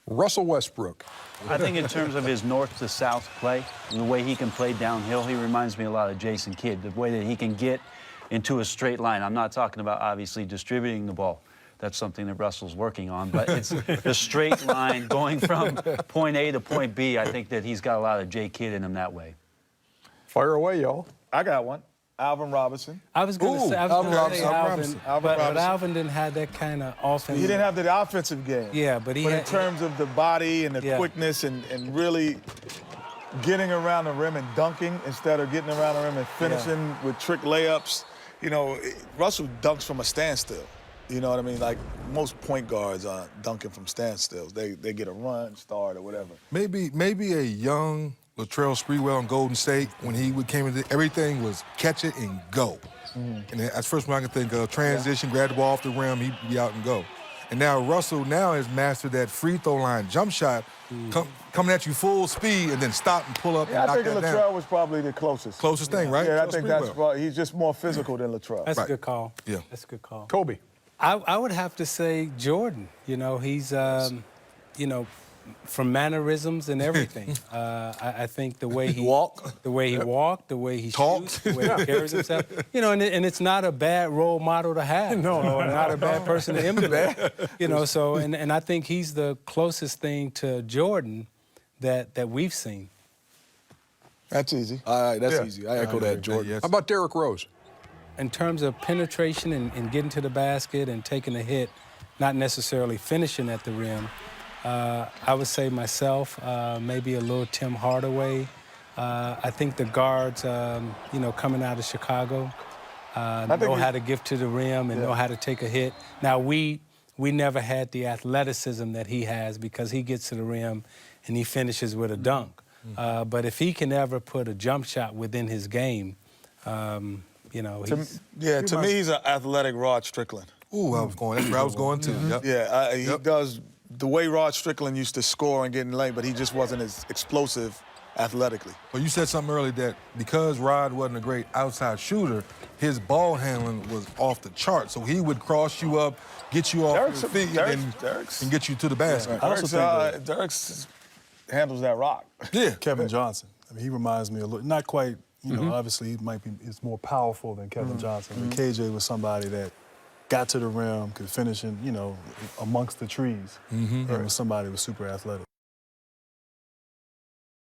Russell Westbrook. I think in terms of his north to south play, and the way he can play downhill, he reminds me a lot of Jason Kidd, the way that he can get into a straight line. I'm not talking about, obviously, distributing the ball. That's something that Russell's working on, but it's the straight line going from point A to point B. I think that he's got a lot of Jay Kidd in him that way. Fire away, y'all. I got one. Alvin Robinson. I was going to say Alvin Alvin, but Robinson. Alvin didn't have that kind of offense. He didn't have the offensive game. Yeah, but in terms of the body and the quickness and really getting around the rim and dunking instead of getting around the rim and finishing with trick layups. You know, Russell dunks from a standstill. You know what I mean? Like most point guards are dunking from standstills. They get a run, start, or whatever. Maybe a young Latrell Sprewell in Golden State, when he came into everything was catch it and go. And that's the first one I can think of. Transition, grab the ball off the rim, he'd be out and go. And now Russell has mastered that free throw line jump shot, coming at you full speed and then stop and pull up and knock that down. I think Latrell was probably the closest. Closest thing, right? Yeah, I think that's probably, he's just more physical than Latrell. That's a good call. Yeah. That's a good call. Kobe. I would have to say Jordan. You know, he's, you know, from mannerisms and everything. I think the way he walked, the way he talked, shoots, the way he carries himself. You know, and it's not a bad role model to have. No, not a bad person to emulate. You know, so and I think he's the closest thing to Jordan that we've seen. That's easy. All right, that's easy. I echo that, Jordan. How about Derrick Rose? In terms of penetration and getting to the basket and taking a hit, not necessarily finishing at the rim, I would say myself, maybe a little Tim Hardaway. I think the guards, you know, coming out of Chicago, know how to give to the rim and know how to take a hit. Now, we never had the athleticism that he has because he gets to the rim and he finishes with a dunk. But if he can ever put a jump shot within his game, you know, to me, he's an athletic Rod Strickland. Ooh, that's where I was going too. Yep. Yeah, he does the way Rod Strickland used to score and get in lane, but he just wasn't as explosive athletically. Well, you said something earlier that because Rod wasn't a great outside shooter, his ball handling was off the chart. So he would cross you up, get you off your feet, and get you to the basket. I also think Derek handles that rock. Yeah. Kevin Johnson. I mean, he reminds me a little, not quite, you know, obviously he might be, it's more powerful than Kevin Johnson. But KJ was somebody that got to the rim, could finish in, you know, amongst the trees. And was somebody who was super athletic.